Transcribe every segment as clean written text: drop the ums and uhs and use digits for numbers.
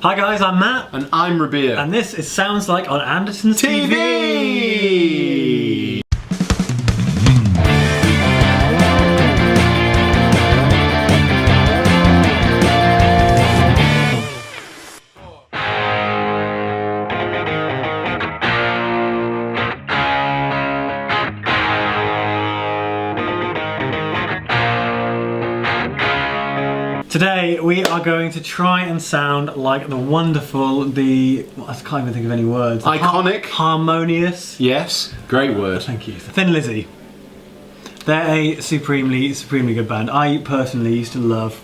Hi guys, I'm Matt. And I'm Rabea. And this is Sounds Like on Andertons TV! Today we are going to try and sound like the wonderful, I can't even think of any words. Iconic. Harmonious. Yes, great word. Thank you. Thin Lizzy. They're a supremely good band. I personally used to love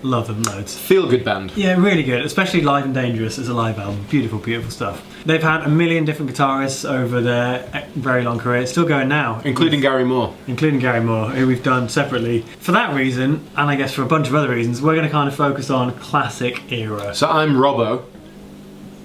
them loads. Feel good band. Yeah, really good, especially Live and Dangerous as a live album. Beautiful, beautiful stuff. They've had a million different guitarists over their very long career. It's still going now. Including Gary Moore. Including Gary Moore, who we've done separately. For that reason, and I guess for a bunch of other reasons, we're going to kind of focus on classic era. So I'm Robbo.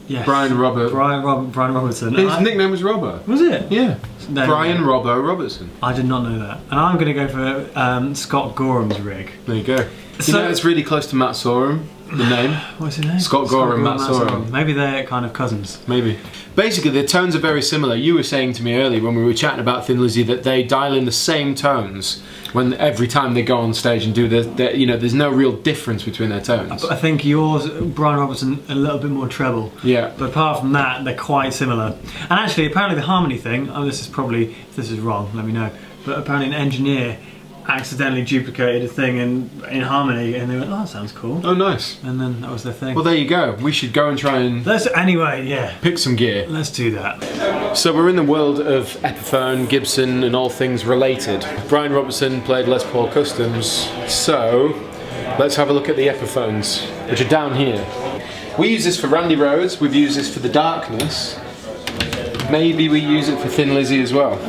Yes. Brian Robertson. His nickname was Robbo. Was it? Yeah. No, Brian Robbo Robertson. I did not know that. And I'm going to go for Scott Gorham's rig. There you go. You know, it's really close to Matt Sorum, the name. What's his name? Scott Gorham, Matt Sorum. Maybe they're kind of cousins. Maybe. Basically, the tones are very similar. You were saying to me earlier when we were chatting about Thin Lizzy that they dial in the same tones when every time they go on stage and do you know, there's no real difference between their tones. I think yours, Brian Robertson, a little bit more treble. Yeah. But apart from that, they're quite similar. And actually, apparently the harmony thing, if this is wrong, let me know. But apparently an engineer accidentally duplicated a thing in harmony, and they went, "Oh, that sounds cool." Oh, nice. And then that was their thing. Well, there you go. We should go and try and pick some gear. Let's do that. So we're in the world of Epiphone, Gibson, and all things related. Brian Robertson played Les Paul Customs, so let's have a look at the Epiphones, which are down here. We use this for Randy Rhoads. We've used this for the Darkness. Maybe we use it for Thin Lizzy as well.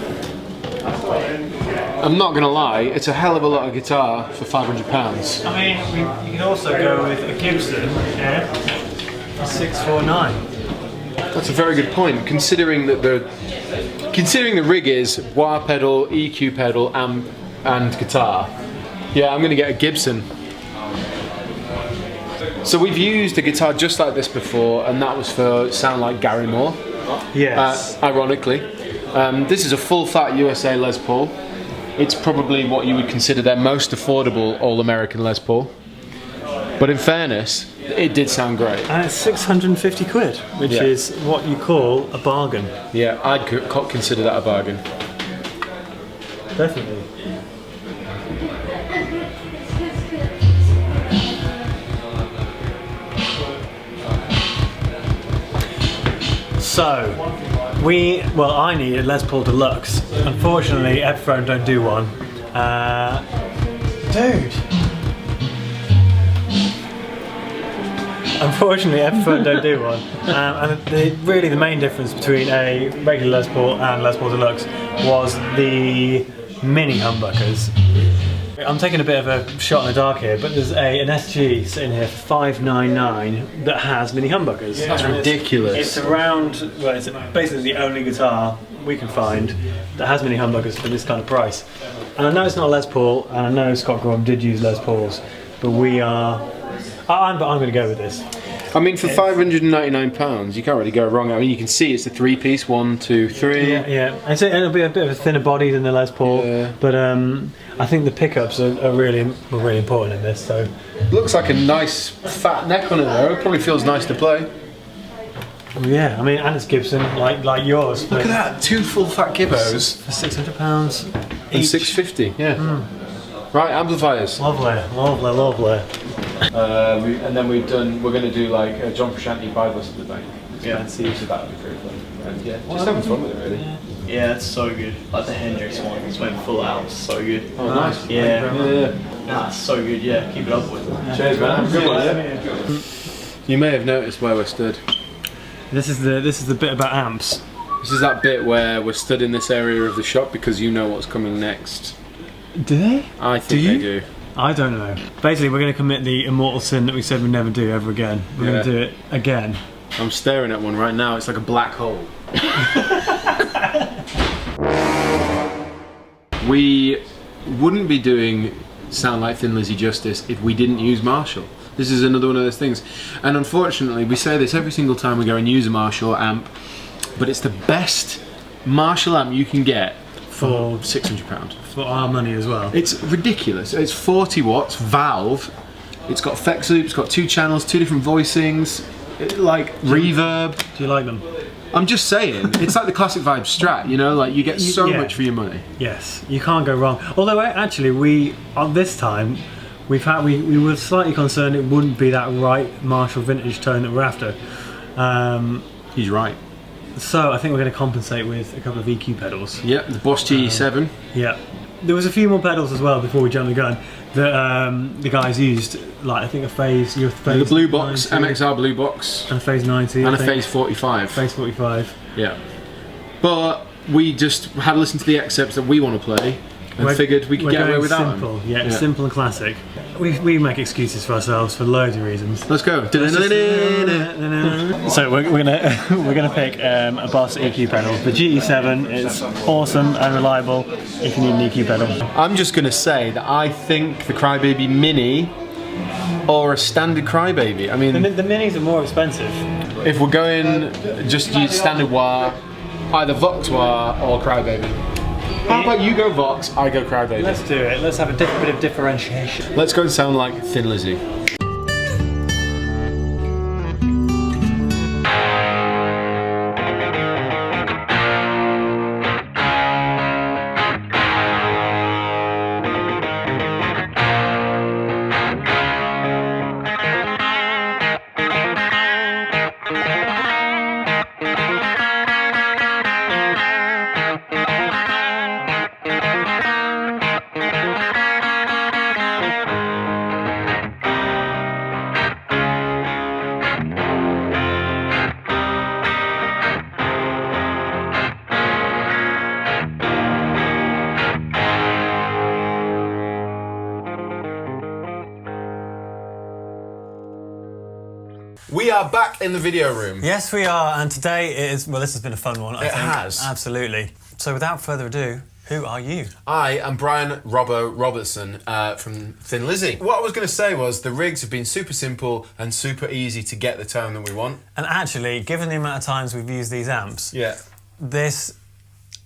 I'm not gonna lie, it's a hell of a lot of guitar for £500. I mean, you could also go with a Gibson, yeah, a 649. That's a very good point, considering that the rig is wah pedal, EQ pedal, amp, and guitar. Yeah, I'm gonna get a Gibson. So we've used a guitar just like this before, and that was for Sound Like Gary Moore. Yes. Ironically, this is a full fat USA Les Paul. It's probably what you would consider their most affordable all-American Les Paul. But in fairness, it did sound great. And it's 650 quid, which is what you call a bargain. Yeah, I'd consider that a bargain. Definitely. So, I need a Les Paul Deluxe. Unfortunately, Epiphone don't do one. Unfortunately, Epiphone don't do one. And really the main difference between a regular Les Paul and Les Paul Deluxe was the mini humbuckers. I'm taking a bit of a shot in the dark here, but there's an SG sitting here for $599 that has mini humbuckers. That's ridiculous. It's basically the only guitar we can find that has mini humbuckers for this kind of price. And I know it's not a Les Paul, and I know Scott Gorham did use Les Pauls, but I'm going to go with this. I mean, for £599, you can't really go wrong. I mean, you can see it's a three-piece, 1, 2, 3. Yeah. And so it'll be a bit of a thinner body than the Les Paul, but I think the pickups are really important in this. So looks like a nice fat neck on it though. It probably feels nice to play. Yeah, I mean, and it's Gibson, like yours. Look at that, 2 full fat Gibbos for £600 and £650. Yeah. Right, amplifiers. Lovely. And then we're going to do like a John Frusciante bybus at the back. Yeah. So that would be very fun. And yeah, just having fun with it really. Yeah, it's so good. Like the Hendrix one, it's went full out, so good. Oh, nice. Yeah. Nah, it's so good. Yeah, keep it up with it. Cheers, man. Good one, yeah. You may have noticed where we're stood. This is the bit about amps. This is that bit where we're stood in this area of the shop because you know what's coming next. Do they? I think they do. I don't know. Basically, we're going to commit the immortal sin that we said we'd never do ever again. We're going to do it again. I'm staring at one right now. It's like a black hole. We wouldn't be doing Sound Like Thin Lizzy justice if we didn't use Marshall. This is another one of those things. And unfortunately, we say this every single time we go and use a Marshall amp, but it's the best Marshall amp you can get for £600. For our money as well. It's ridiculous. It's 40 watts, valve. It's got effects loop, it's got 2 channels, 2 different voicings, like reverb. Do you like them? I'm just saying, it's like the classic vibe Strat, you know, like you get so much for your money. Yes, you can't go wrong. Although actually on this time, we were slightly concerned it wouldn't be that right Marshall vintage tone that we're after. He's right. So I think we're going to compensate with a couple of EQ pedals. Yep, the Boss G7. Yeah. There was a few more pedals as well before we jumped the gun that the guys used, like I think a phase, the Blue Box, 90, MXR Blue Box. And a phase 90. And a phase 45. Phase 45. Yeah. But we just had to listen to the excerpts that we want to play and figured we could get away without simple. them. Yeah, simple and classic. We make excuses for ourselves for loads of reasons. Let's go. So we're gonna pick a Boss EQ pedal. The GE7 is awesome and reliable if you need an EQ pedal. I'm just gonna say that I think the Crybaby Mini or a standard Crybaby. I mean, the minis are more expensive. If we're going just use standard wah, either Vox wah or Crybaby. How about you go Vox, I go Crybaby? Let's do it. Let's have a bit of differentiation. Let's go and sound like Thin Lizzy. We are back in the video room. Yes, we are, and today it is. Well, this has been a fun one. I think. Has. Absolutely. So, without further ado, who are you? I am Brian Robbo Robertson from Thin Lizzy. What I was going to say was the rigs have been super simple and super easy to get the tone that we want. And actually, given the amount of times we've used these amps,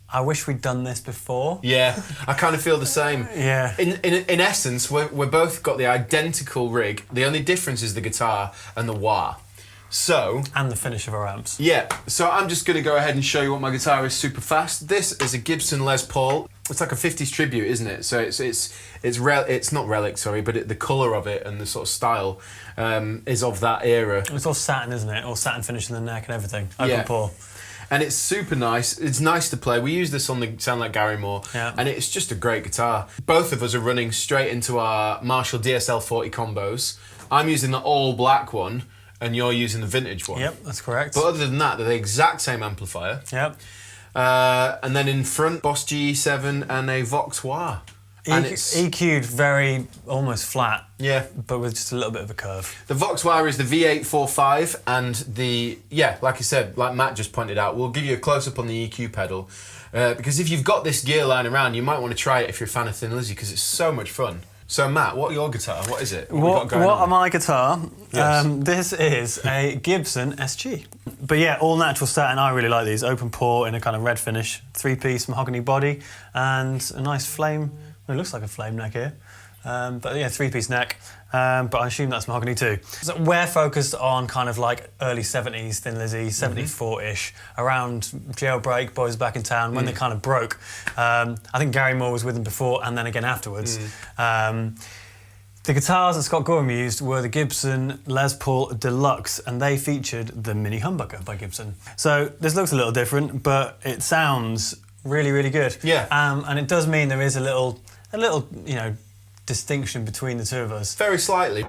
I wish we'd done this before. Yeah, I kind of feel the same. Yeah. In essence, we're both got the identical rig. The only difference is the guitar and the wah. So... And the finish of our amps. Yeah, so I'm just going to go ahead and show you what my guitar is super fast. This is a Gibson Les Paul. It's like a 50s tribute, isn't it? So it's not relic, sorry, but the colour of it and the sort of style is of that era. It's all satin, isn't it? All satin finish in the neck and everything. Open pour. And it's super nice. It's nice to play. We use this on the Sound Like Gary Moore, and it's just a great guitar. Both of us are running straight into our Marshall DSL 40 combos. I'm using the all black one, and you're using the vintage one. Yep, that's correct. But other than that, they're the exact same amplifier. Yep. And then in front, Boss G7 and a Vox Wah. And it's EQ'd very almost flat. Yeah. But with just a little bit of a curve. The Vox Wah is the V845 and the, like I said, like Matt just pointed out, we'll give you a close-up on the EQ pedal. Because if you've got this gear lying around, you might want to try it if you're a fan of Thin Lizzy because it's so much fun. So Matt, what are your guitar? What is it? What are my guitar? Yes. This is a Gibson SG. But yeah, all natural satin. I really like these. Open pour in a kind of red finish, 3-piece mahogany body, and a nice flame. Well, it looks like a flame neck here. But yeah, 3-piece neck. But I assume that's mahogany too. So we're focused on kind of like early 70s Thin Lizzy, 74-ish, around Jailbreak, Boys Back in Town, when they kind of broke. I think Gary Moore was with them before and then again afterwards. The guitars that Scott Gorham used were the Gibson Les Paul Deluxe, and they featured the Mini Humbucker by Gibson. So this looks a little different, but it sounds really, really good. Yeah. And it does mean there is a little, distinction between the two of us. Very slightly.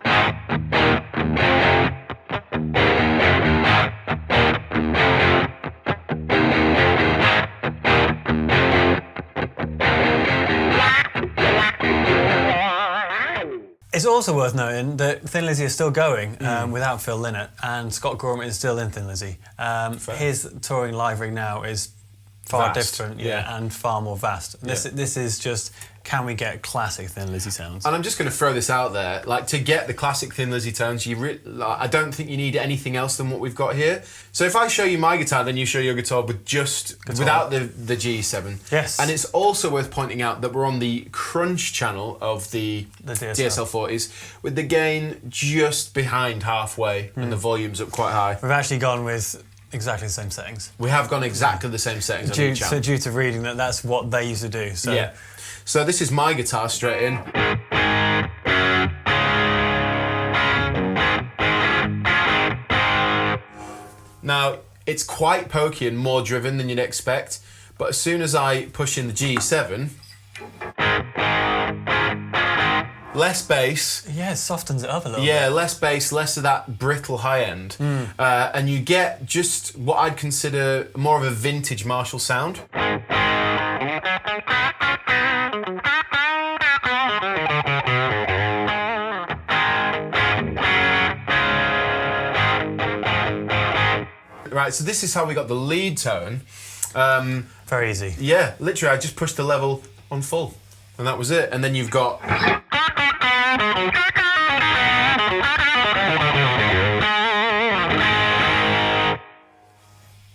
It's also worth noting that Thin Lizzy is still going without Phil Lynott, and Scott Gorham is still in Thin Lizzy. His touring live rig now is far vast. different, and far more vast. This is just, can we get classic Thin Lizzy sounds? And I'm just going to throw this out there, like to get the classic Thin Lizzy tones, I don't think you need anything else than what we've got here. So if I show you my guitar, then you show your guitar with without the G7. Yes. And it's also worth pointing out that we're on the crunch channel of the DSL-40s, with the gain just behind halfway and the volume's up quite high. We've actually gone with exactly the same settings. We have gone exactly the same settings on each amp. So due to reading that's what they used to do. So. Yeah. So this is my guitar straight in. Now, it's quite pokey and more driven than you'd expect, but as soon as I push in the G7, less bass. Yeah, it softens it up a little bit. Yeah, less bass, less of that brittle high end. And you get just what I'd consider more of a vintage Marshall sound. Right, so this is how we got the lead tone. Very easy. Yeah, literally, I just pushed the level on full, and that was it. And then you've got...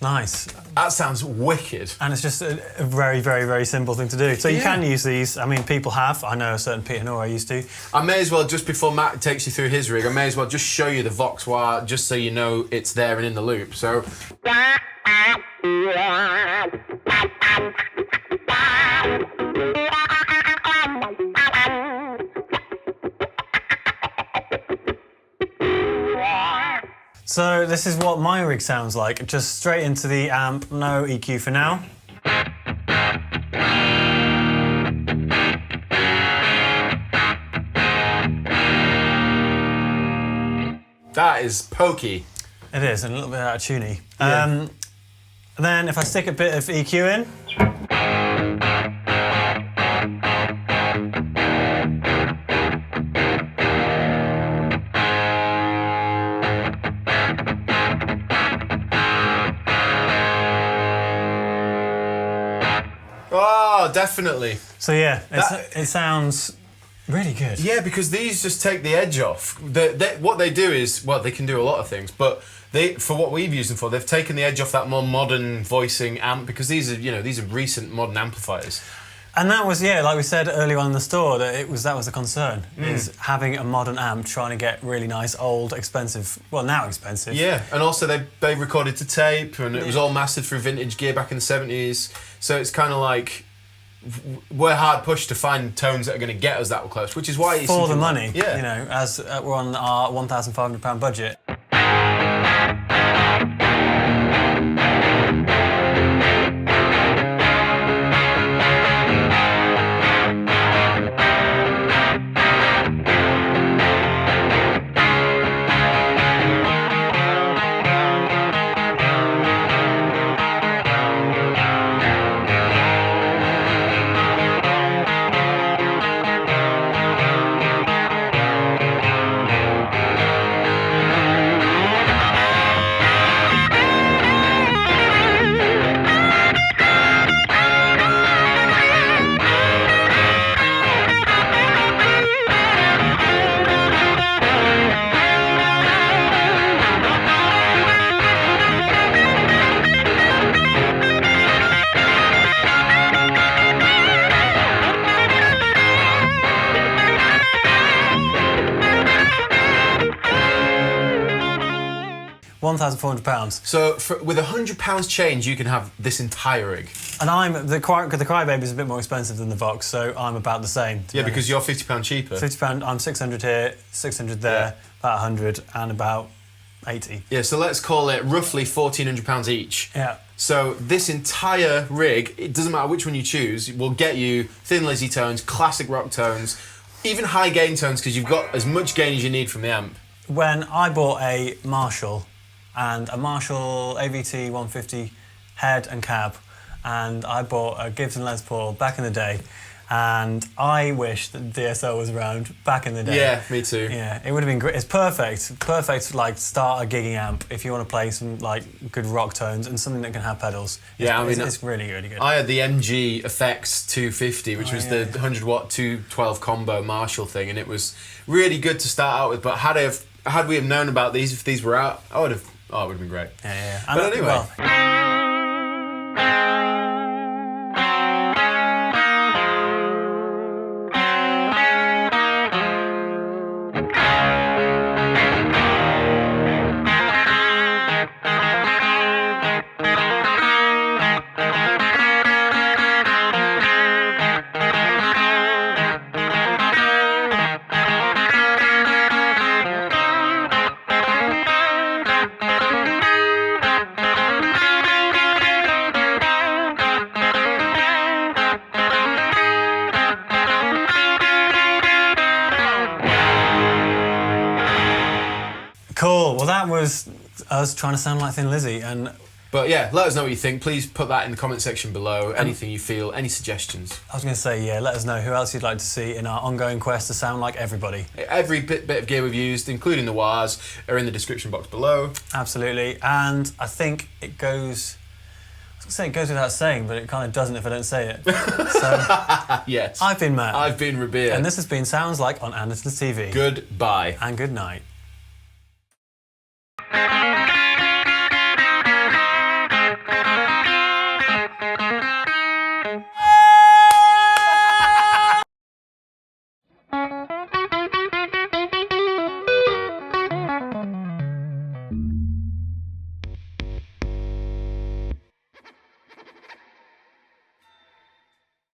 Nice. That sounds wicked. And it's just a very, very, very simple thing to do. So you can use these. I mean, people have. I know a certain Peter Nora used to. I may as well, just before Matt takes you through his rig, I may as well just show you the Vox wire, just so you know it's there and in the loop. So... So this is what my rig sounds like. Just straight into the amp, no EQ for now. That is pokey. It is, and a little bit out of tuney. Yeah. Then if I stick a bit of EQ in. Oh, definitely. So yeah, it sounds really good. Yeah, because these just take the edge off. What they do is, well, they can do a lot of things, but for what we've used them for, they've taken the edge off that more modern voicing amp, because these are recent modern amplifiers. And that was, like we said earlier on in the store, that was the concern, is having a modern amp trying to get really nice, old, expensive, well, now expensive. Yeah, and also they recorded to tape, and it was all mastered through vintage gear back in the 70s, so it's kind of like, we're hard pushed to find tones that are going to get us that close, which is why it's... For the money, as we're on our £1,500 budget. 1,400 £. So with £100 change, you can have this entire rig. And the Crybaby is a bit more expensive than the Vox, so I'm about the same. Yeah, because you're £50 cheaper. £50, I'm 600 here, 600 there, about 100, and about 80. Yeah, so let's call it roughly £1,400 each. Yeah. So this entire rig, it doesn't matter which one you choose, will get you Thin Lizzy tones, classic rock tones, even high gain tones, because you've got as much gain as you need from the amp. When I bought a Marshall, and a Marshall AVT 150 head and cab, and I bought a Gibson Les Paul back in the day, And I wish that DSL was around back in the day. Yeah, me too. Yeah, it would have been great. It's perfect like start a gigging amp if you want to play some like good rock tones and something that can have pedals. It's really good. I had the MG Effects 250, which was the 100 watt 212 combo Marshall thing, and it was really good to start out with. But had we have known about these, if these were out, it would have been great. Yeah. But anyway. Cool. Well, that was us trying to sound like Thin Lizzy. But yeah, let us know what you think. Please put that in the comment section below. Anything you feel, any suggestions. I was going to say, yeah, let us know who else you'd like to see in our ongoing quest to sound like everybody. Every bit of gear we've used, including the wahs, are in the description box below. Absolutely. And I think it goes... I was going to say it goes without saying, but it kind of doesn't if I don't say it. So, yes. I've been Matt. I've been Rabea. And this has been Sounds Like on Andertons TV. Goodbye. And good night.